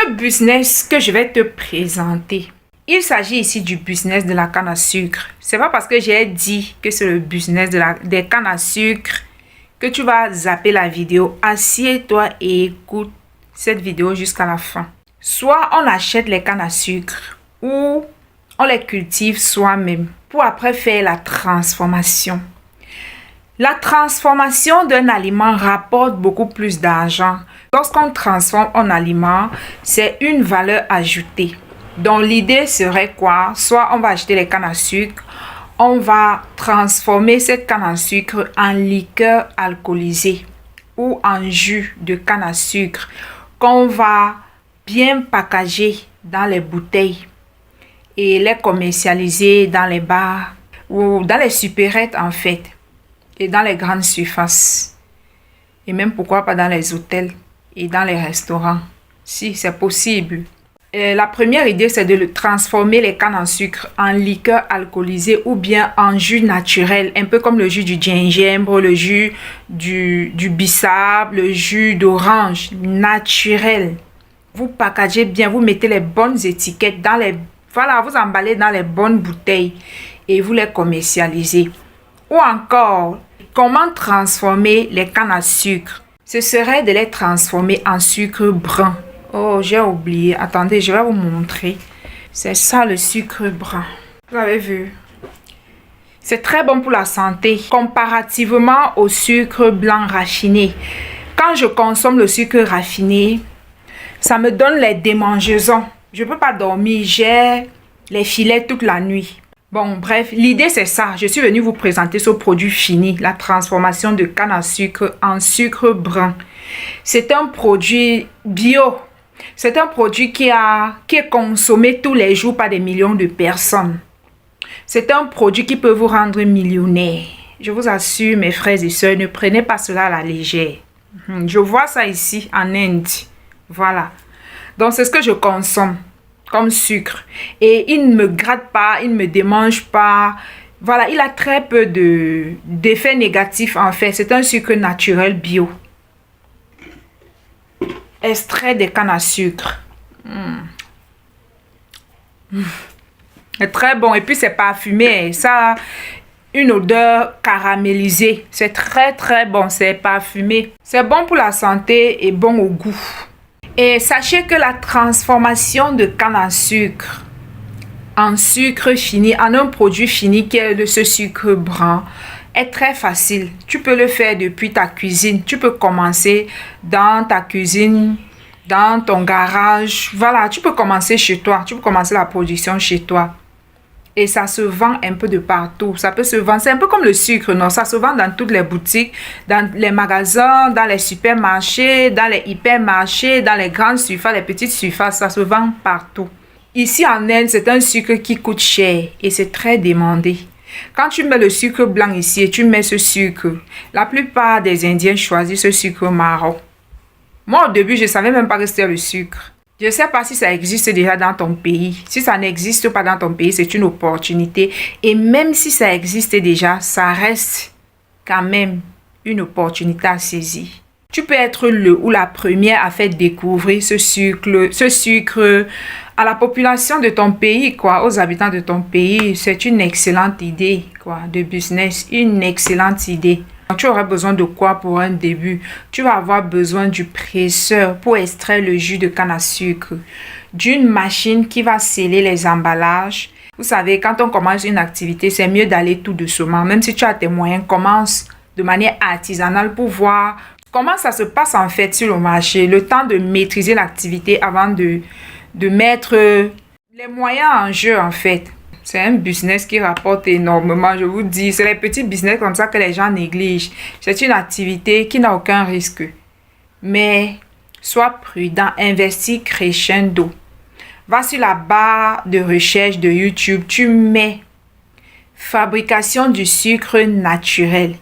Ce business que je vais te présenter, il s'agit ici du business de la canne à sucre. C'est pas parce que j'ai dit que c'est le business des cannes à sucre que tu vas zapper la vidéo. Assieds-toi et écoute cette vidéo jusqu'à la fin. Soit on achète les cannes à sucre ou on les cultive soi-même pour après faire la transformation. La transformation d'un aliment rapporte beaucoup plus d'argent. Lorsqu'on transforme un aliment, c'est une valeur ajoutée. Donc l'idée serait quoi? Soit on va acheter les cannes à sucre, on va transformer cette canne à sucre en liqueur alcoolisée ou en jus de canne à sucre qu'on va bien packager dans les bouteilles et les commercialiser dans les bars ou dans les supérettes en fait. Et dans les grandes surfaces. Et même pourquoi pas dans les hôtels et dans les restaurants. Si c'est possible. La première idée, c'est de transformer les cannes en sucre en liqueur alcoolisée ou bien en jus naturel. Un peu comme le jus du gingembre, le jus du bissap, le jus d'orange naturel. Vous packagez bien, vous mettez les bonnes étiquettes dans les... Voilà, vous emballez dans les bonnes bouteilles et vous les commercialisez. Ou encore, comment transformer les cannes à sucre? Ce serait de les transformer en sucre brun. Oh, j'ai oublié. Attendez, je vais vous montrer. C'est ça le sucre brun. Vous avez vu? C'est très bon pour la santé comparativement au sucre blanc raffiné. Quand je consomme le sucre raffiné, ça me donne les démangeaisons. Je ne peux pas dormir. J'ai les filets toute la nuit. Bon, bref, l'idée c'est ça. Je suis venue vous présenter ce produit fini, la transformation de canne à sucre en sucre brun. C'est un produit bio. C'est un produit qui est consommé tous les jours par des millions de personnes. C'est un produit qui peut vous rendre millionnaire. Je vous assure, mes frères et sœurs, ne prenez pas cela à la légère. Je vois ça ici en Inde. Voilà. Donc, c'est ce que je consomme comme sucre. Et il ne me gratte pas, il ne me démange pas. Voilà, il a très peu d'effets négatifs en fait. C'est un sucre naturel bio. Extrait des cannes à sucre. C'est très bon. Et puis c'est parfumé. Ça a une odeur caramélisée. C'est très très bon. C'est parfumé. C'est bon pour la santé et bon au goût. Et sachez que la transformation de canne à sucre en sucre fini, en un produit fini qui est de ce sucre brun, est très facile. Tu peux le faire depuis ta cuisine. Tu peux commencer dans ta cuisine, dans ton garage. Voilà, tu peux commencer chez toi. Tu peux commencer la production chez toi. Et ça se vend un peu de partout. Ça peut se vendre. C'est un peu comme le sucre, non? Ça se vend dans toutes les boutiques, dans les magasins, dans les supermarchés, dans les hypermarchés, dans les grandes surfaces, les petites surfaces. Ça se vend partout. Ici en Inde, c'est un sucre qui coûte cher et c'est très demandé. Quand tu mets le sucre blanc ici et tu mets ce sucre, la plupart des Indiens choisissent ce sucre marron. Moi, au début, je ne savais même pas que c'était le sucre. Je ne sais pas si ça existe déjà dans ton pays. Si ça n'existe pas dans ton pays, c'est une opportunité. Et même si ça existe déjà, ça reste quand même une opportunité à saisir. Tu peux être le ou la première à faire découvrir ce sucre à la population de ton pays, quoi, aux habitants de ton pays. C'est une excellente idée, quoi, de business. Une excellente idée. Tu auras besoin de quoi pour un début? Tu vas avoir besoin du presseur pour extraire le jus de canne à sucre, d'une machine qui va sceller les emballages. Vous savez, quand on commence une activité, c'est mieux d'aller tout doucement. Même si tu as tes moyens, commence de manière artisanale pour voir comment ça se passe en fait sur le marché. Le temps de maîtriser l'activité avant de mettre les moyens en jeu en fait. C'est un business qui rapporte énormément, je vous dis. C'est les petits business comme ça que les gens négligent. C'est une activité qui n'a aucun risque. Mais sois prudent, investis crescendo. Va sur la barre de recherche de YouTube, tu mets fabrication du sucre naturel.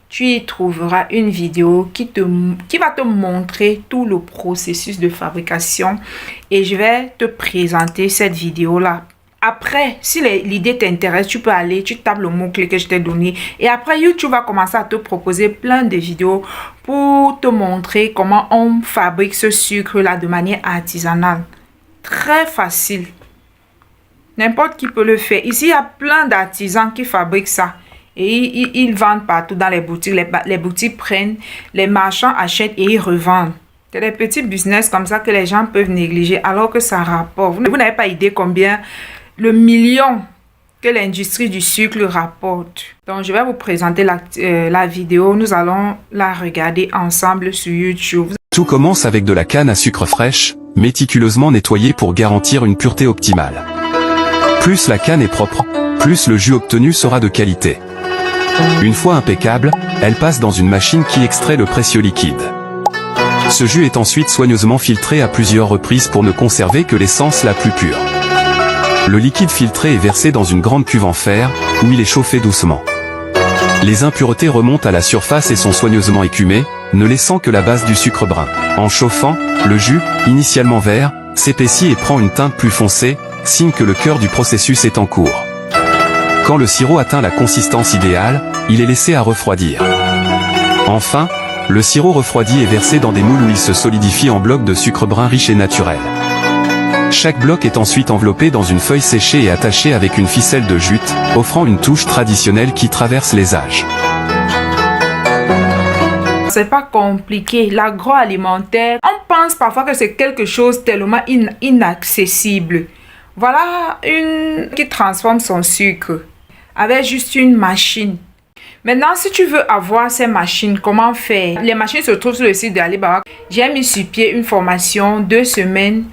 Tu y trouveras une vidéo qui va te montrer tout le processus de fabrication. Et je vais te présenter cette vidéo-là. Après, si l'idée t'intéresse, tu peux aller, tu tapes le mot-clé que je t'ai donné. Et après, YouTube va commencer à te proposer plein de vidéos pour te montrer comment on fabrique ce sucre-là de manière artisanale. très facile. N'importe qui peut le faire. Ici, il y a plein d'artisans qui fabriquent ça. Et ils vendent partout dans les boutiques. Les boutiques prennent, les marchands achètent et ils revendent. C'est des petits business comme ça que les gens peuvent négliger alors que ça rapporte. Vous n'avez pas idée combien le million que l'industrie du sucre rapporte. Donc, je vais vous présenter la vidéo. Nous allons la regarder ensemble sur YouTube. Tout commence avec de la canne à sucre fraîche, méticuleusement nettoyée pour garantir une pureté optimale. Plus la canne est propre, plus le jus obtenu sera de qualité. Une fois impeccable, elle passe dans une machine qui extrait le précieux liquide. Ce jus est ensuite soigneusement filtré à plusieurs reprises pour ne conserver que l'essence la plus pure. Le liquide filtré est versé dans une grande cuve en fer, où il est chauffé doucement. Les impuretés remontent à la surface et sont soigneusement écumées, ne laissant que la base du sucre brun. En chauffant, le jus, initialement vert, s'épaissit et prend une teinte plus foncée, signe que le cœur du processus est en cours. Quand le sirop atteint la consistance idéale, il est laissé à refroidir. Enfin, le sirop refroidi est versé dans des moules où il se solidifie en blocs de sucre brun riche et naturel. Chaque bloc est ensuite enveloppé dans une feuille séchée et attaché avec une ficelle de jute, offrant une touche traditionnelle qui traverse les âges. C'est pas compliqué. L'agroalimentaire, on pense parfois que c'est quelque chose tellement inaccessible. Voilà une qui transforme son sucre avec juste une machine. Maintenant, si tu veux avoir ces machines, comment faire? Les machines se trouvent sur le site d'Alibaba. J'ai mis sur pied une formation 2 semaines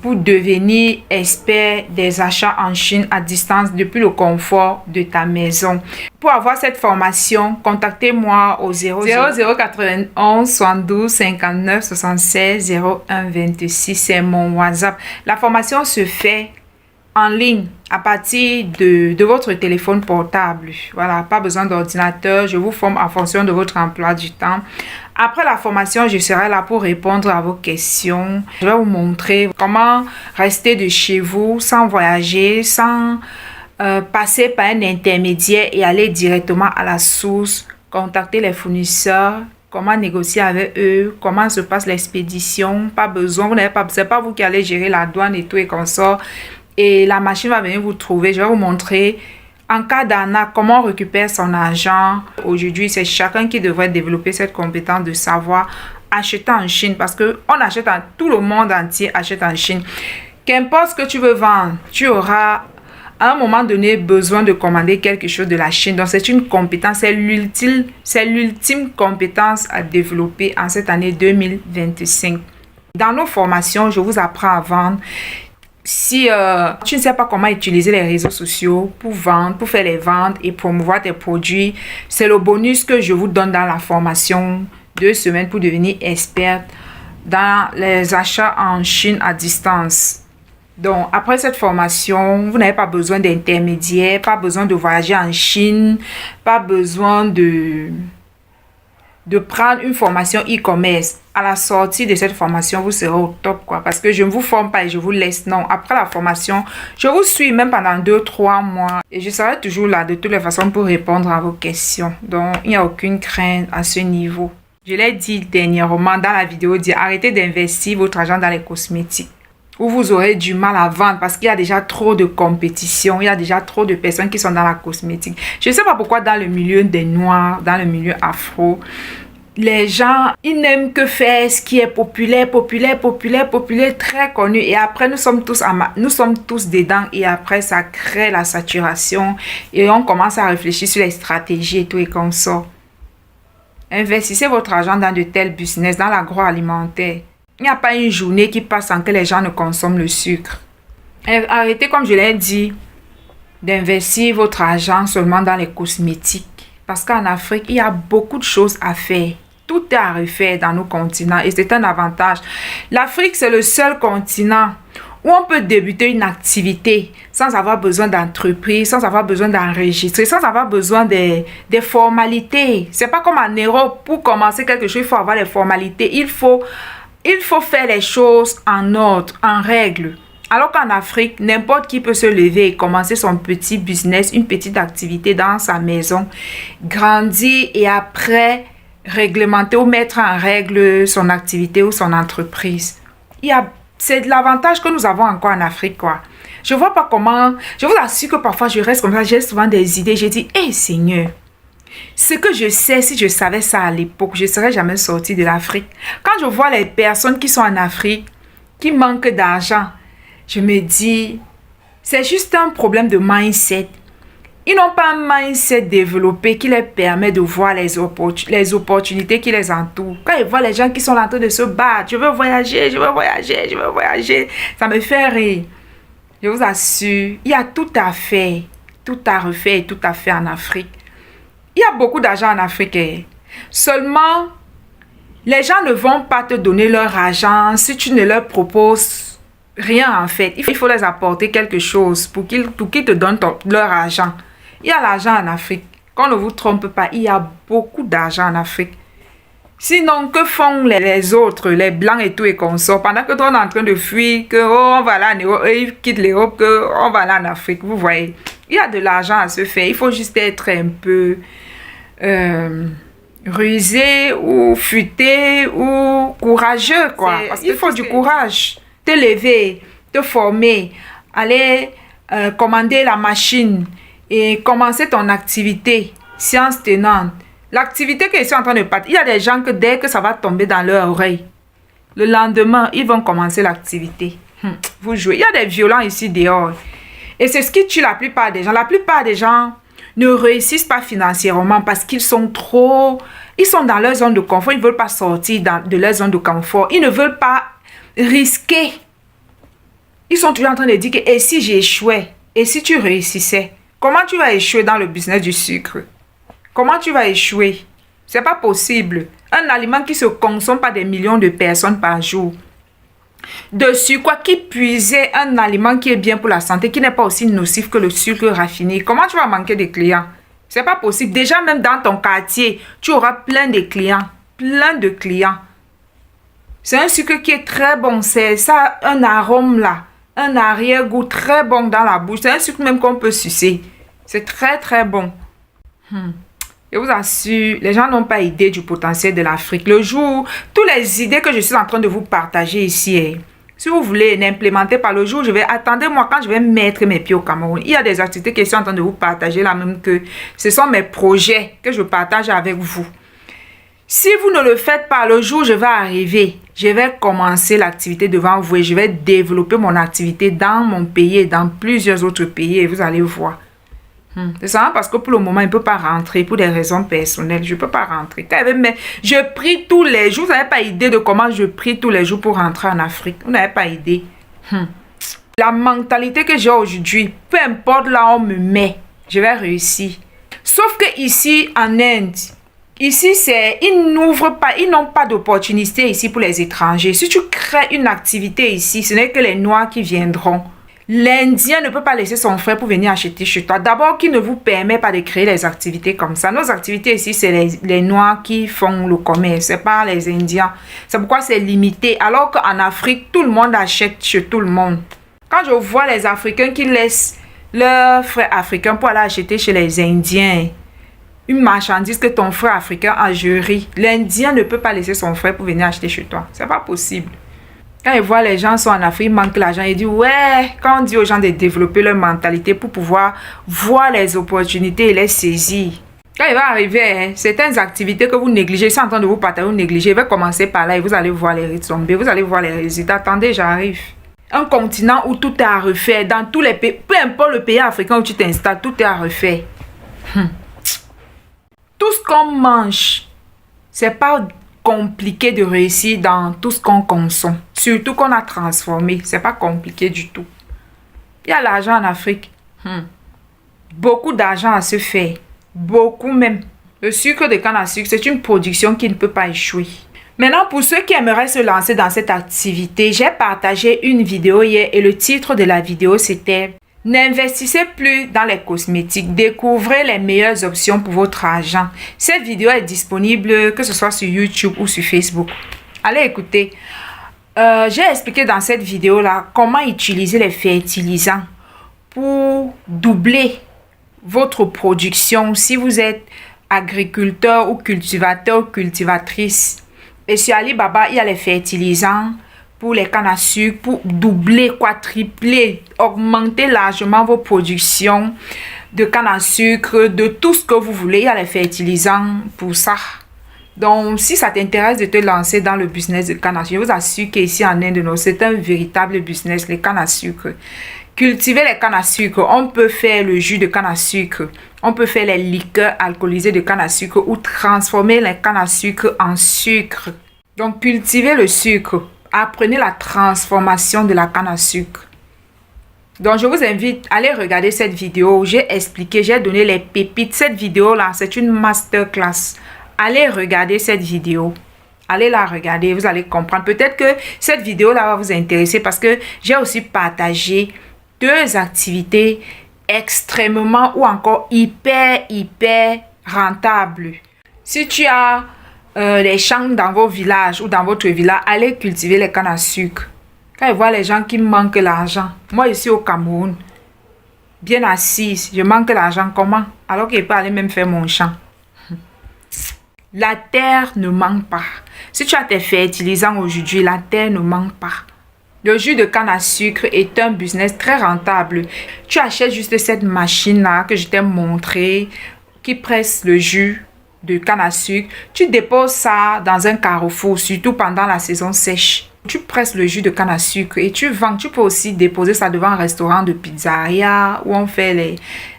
pour devenir expert des achats en Chine à distance depuis le confort de ta maison. Pour avoir cette formation, contactez-moi au 0091 72 59 76 01 26. C'est mon WhatsApp. La formation se fait en ligne à partir de votre téléphone portable. Voilà, pas besoin d'ordinateur. Je vous forme en fonction de votre emploi du temps. Après la formation, je serai là pour répondre à vos questions. Je vais vous montrer comment rester de chez vous sans voyager, sans passer par un intermédiaire et aller directement à la source, contacter les fournisseurs, comment négocier avec eux, comment se passe l'expédition. Pas besoin, c'est pas vous qui allez gérer la douane et tout et consorts. Et la machine va venir vous trouver. Je vais vous montrer en cas d'arnaque comment on récupère son argent. Aujourd'hui, c'est chacun qui devrait développer cette compétence de savoir acheter en Chine. Parce qu'on achète tout le monde entier achète en Chine. Qu'importe ce que tu veux vendre, tu auras à un moment donné besoin de commander quelque chose de la Chine. Donc, c'est une compétence, c'est l'ultime compétence à développer en cette année 2025. Dans nos formations, je vous apprends à vendre. Si tu ne sais pas comment utiliser les réseaux sociaux pour vendre, pour faire les ventes et promouvoir tes produits, c'est le bonus que je vous donne dans la formation 2 semaines pour devenir experte dans les achats en Chine à distance. Donc, après cette formation, vous n'avez pas besoin d'intermédiaire, pas besoin de voyager en Chine, pas besoin de prendre une formation e-commerce. À la sortie de cette formation, vous serez au top, quoi. Parce que je ne vous forme pas et je vous laisse. Non, après la formation, je vous suis même pendant 2-3 mois. Et je serai toujours là de toutes les façons pour répondre à vos questions. Donc, il n'y a aucune crainte à ce niveau. Je l'ai dit dernièrement dans la vidéo, arrêtez d'investir votre argent dans les cosmétiques. Où vous aurez du mal à vendre parce qu'il y a déjà trop de compétition, il y a déjà trop de personnes qui sont dans la cosmétique. Je ne sais pas pourquoi dans le milieu des Noirs, dans le milieu afro, les gens, ils n'aiment que faire ce qui est populaire, très connu. Et après, nous sommes tous dedans. Et après, ça crée la saturation. Et on commence à réfléchir sur les stratégies et tout et qu'on sort. Investissez votre argent dans de tels business, dans l'agroalimentaire. Il n'y a pas une journée qui passe sans que les gens ne consomment le sucre. Et arrêtez, comme je l'ai dit, d'investir votre argent seulement dans les cosmétiques. Parce qu'en Afrique, il y a beaucoup de choses à faire. Tout est à refaire dans nos continents et c'est un avantage. L'Afrique, c'est le seul continent où on peut débuter une activité sans avoir besoin d'entreprise, sans avoir besoin d'enregistrer, sans avoir besoin des formalités. C'est pas comme en Europe, pour commencer quelque chose, il faut avoir les formalités. Il faut faire les choses en ordre, en règle. Alors qu'en Afrique, n'importe qui peut se lever et commencer son petit business, une petite activité dans sa maison, grandir et après réglementer ou mettre en règle son activité ou son entreprise. Il y a c'est l'avantage que nous avons encore en Afrique, quoi. Je vois pas comment... Je vous assure que parfois, je reste comme ça, j'ai souvent des idées. Je dis, hé Seigneur, ce que je sais, si je savais ça à l'époque, je ne serais jamais sortie de l'Afrique. Quand je vois les personnes qui sont en Afrique, qui manquent d'argent, je me dis, c'est juste un problème de mindset. Ils n'ont pas un mindset développé qui leur permet de voir les opportunités qui les entourent. Quand ils voient les gens qui sont en train de se battre, je veux voyager, je veux voyager, je veux voyager, ça me fait rire. Je vous assure, il y a tout à faire, tout à refaire et tout à faire en Afrique. Il y a beaucoup d'argent en Afrique. Seulement, les gens ne vont pas te donner leur argent si tu ne leur proposes rien en fait. Il faut les apporter quelque chose pour qu'ils te donnent leur argent. Il y a l'argent en Afrique. Qu'on ne vous trompe pas, il y a beaucoup d'argent en Afrique. Sinon, que font les autres, les blancs et tout et consorts, pendant que toi on est en train de fuir, que on va là en Europe, ils quittent l'Europe, que on va là en Afrique, vous voyez. Il y a de l'argent à se faire. Il faut juste être un peu rusé ou futé ou courageux, quoi. Parce qu'il faut du courage. Te lever, te former, aller commander la machine et commencer ton activité, science tenante. L'activité que je suis en train de partir, il y a des gens que dès que ça va tomber dans leur oreille, le lendemain, ils vont commencer l'activité. Vous jouez. Il y a des violents ici dehors. Et c'est ce qui tue la plupart des gens. La plupart des gens ne réussissent pas financièrement parce qu'ils sont trop... Ils sont dans leur zone de confort. Ils ne veulent pas sortir de leur zone de confort. Ils ne veulent pas risquer. Ils sont toujours en train de dire que et si j'échouais? Et si tu réussissais? Comment tu vas échouer dans le business du sucre? Comment tu vas échouer? C'est pas possible. Un aliment qui se consomme par des millions de personnes par jour. Dessus, quoi, qui puisait un aliment qui est bien pour la santé, qui n'est pas aussi nocif que le sucre raffiné. Comment tu vas manquer de clients? C'est pas possible. Déjà, même dans ton quartier, tu auras plein de clients. Plein de clients. C'est un sucre qui est très bon. C'est ça, un arôme là. Un arrière-goût très bon dans la bouche. C'est un sucre même qu'on peut sucer. C'est très, très bon. Je vous assure, les gens n'ont pas idée du potentiel de l'Afrique. Le jour, toutes les idées que je suis en train de vous partager ici, si vous voulez l'implémenter par le jour, attendez-moi quand je vais mettre mes pieds au Cameroun. Il y a des activités que je suis en train de vous partager là même que ce sont mes projets que je partage avec vous. Si vous ne le faites pas le jour, je vais arriver. Je vais commencer l'activité devant vous et je vais développer mon activité dans mon pays et dans plusieurs autres pays et vous allez voir. C'est ça parce que pour le moment, il ne peut pas rentrer pour des raisons personnelles. Je ne peux pas rentrer. Mais je prie tous les jours. Vous n'avez pas idée de comment je prie tous les jours pour rentrer en Afrique. Vous n'avez pas idée. La mentalité que j'ai aujourd'hui, peu importe là où on me met, je vais réussir. Sauf que ici, en Inde, ici, ils n'ont pas d'opportunité ici pour les étrangers. Si tu crées une activité ici, ce n'est que les Noirs qui viendront. L'Indien ne peut pas laisser son frère pour venir acheter chez toi. D'abord, qui ne vous permet pas de créer les activités comme ça. Nos activités ici, c'est les Noirs qui font le commerce. C'est pas les Indiens. C'est pourquoi c'est limité. Alors qu'en Afrique, tout le monde achète chez tout le monde. Quand je vois les Africains qui laissent leurs frères africains pour aller acheter chez les Indiens, une marchandise que ton frère africain a gérée, l'Indien ne peut pas laisser son frère pour venir acheter chez toi. C'est pas possible. Quand il voit les gens sont en Afrique, ils manquent l'argent, il dit ouais, quand on dit aux gens de développer leur mentalité pour pouvoir voir les opportunités et les saisir. Quand il va arriver, certaines activités que vous négligez, c'est en train de vous partager, vous négligez, il va commencer par là et vous allez voir les retombées, vous allez voir les résultats. Attendez, j'arrive. Un continent où tout est à refaire, dans tous les pays, peu importe le pays africain où tu t'installes, tout est à refaire. Tout ce qu'on mange, c'est pas compliqué de réussir dans tout ce qu'on consomme. Surtout qu'on a transformé. C'est pas compliqué du tout. Il y a l'argent en Afrique. Beaucoup d'argent à se faire. Beaucoup même. Le sucre de canne à sucre, c'est une production qui ne peut pas échouer. Maintenant, pour ceux qui aimeraient se lancer dans cette activité, j'ai partagé une vidéo hier et le titre de la vidéo c'était « N'investissez plus dans les cosmétiques, découvrez les meilleures options pour votre argent ». Cette vidéo est disponible que ce soit sur YouTube ou sur Facebook. Allez écouter. J'ai expliqué dans cette vidéo-là comment utiliser les fertilisants pour doubler votre production si vous êtes agriculteur ou cultivateur ou cultivatrice. Et sur Alibaba, il y a les fertilisants pour les cannes à sucre, pour doubler, quadrupler, augmenter largement vos productions de canne à sucre, de tout ce que vous voulez. Il y a les fertilisants pour ça. Donc, si ça t'intéresse de te lancer dans le business de canne à sucre, je vous assure qu'ici en Inde, c'est un véritable business, les cannes à sucre. Cultiver les cannes à sucre, on peut faire le jus de canne à sucre, on peut faire les liqueurs alcoolisées de canne à sucre ou transformer les cannes à sucre en sucre. Donc, cultivez le sucre, apprenez la transformation de la canne à sucre. Donc, je vous invite à aller regarder cette vidéo. J'ai expliqué, j'ai donné les pépites. Cette vidéo-là, c'est une masterclass. Allez regarder cette vidéo. Allez la regarder, vous allez comprendre. Peut-être que cette vidéo-là va vous intéresser parce que j'ai aussi partagé 2 activités extrêmement ou encore hyper rentables. Si tu as les champs dans vos villages ou dans votre village, allez cultiver les cannes à sucre. Quand je vois les gens qui manquent l'argent, moi ici au Cameroun, bien assise, je manque l'argent, comment? Alors que je peux aller même faire mon champ. La terre ne manque pas. Si tu as tes fertilisants aujourd'hui, la terre ne manque pas. Le jus de canne à sucre est un business très rentable. Tu achètes juste cette machine-là que je t'ai montré, qui presse le jus de canne à sucre. Tu déposes ça dans un carrefour, surtout pendant la saison sèche. Tu presses le jus de canne à sucre et tu vends. Tu peux aussi déposer ça devant un restaurant de pizzeria où on fait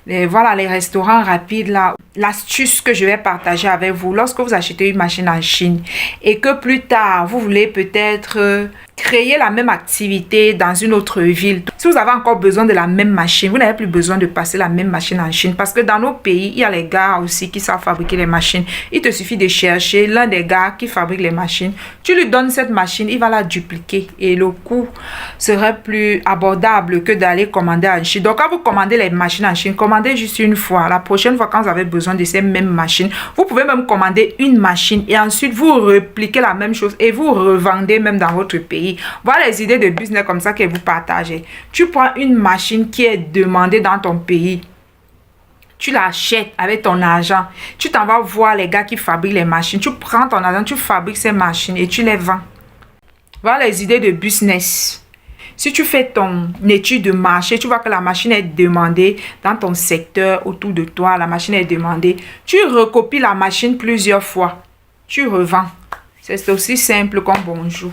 les restaurants rapides là. L'astuce que je vais partager avec vous, lorsque vous achetez une machine en Chine et que plus tard, vous voulez peut-être créer la même activité dans une autre ville. Si vous avez encore besoin de la même machine, vous n'avez plus besoin de passer la même machine en Chine parce que dans nos pays, il y a les gars aussi qui savent fabriquer les machines. Il te suffit de chercher l'un des gars qui fabrique les machines. Tu lui donnes cette machine, il va la dupliquer et le coût serait plus abordable que d'aller commander en Chine. Donc, quand vous commandez les machines en Chine, commandez juste une fois. La prochaine fois, quand vous avez besoin de ces mêmes machines, vous pouvez même commander une machine et ensuite vous répliquez la même chose et vous revendez même dans votre pays. Voilà les idées de business comme ça que vous partagez. Tu prends une machine qui est demandée dans ton pays. Tu l'achètes avec ton argent. Tu t'en vas voir les gars qui fabriquent les machines. Tu prends ton argent, tu fabriques ces machines et tu les vends. Voilà les idées de business. Si tu fais ton étude de marché, tu vois que la machine est demandée dans ton secteur autour de toi. La machine est demandée. Tu recopies la machine plusieurs fois. Tu revends. C'est aussi simple comme bonjour.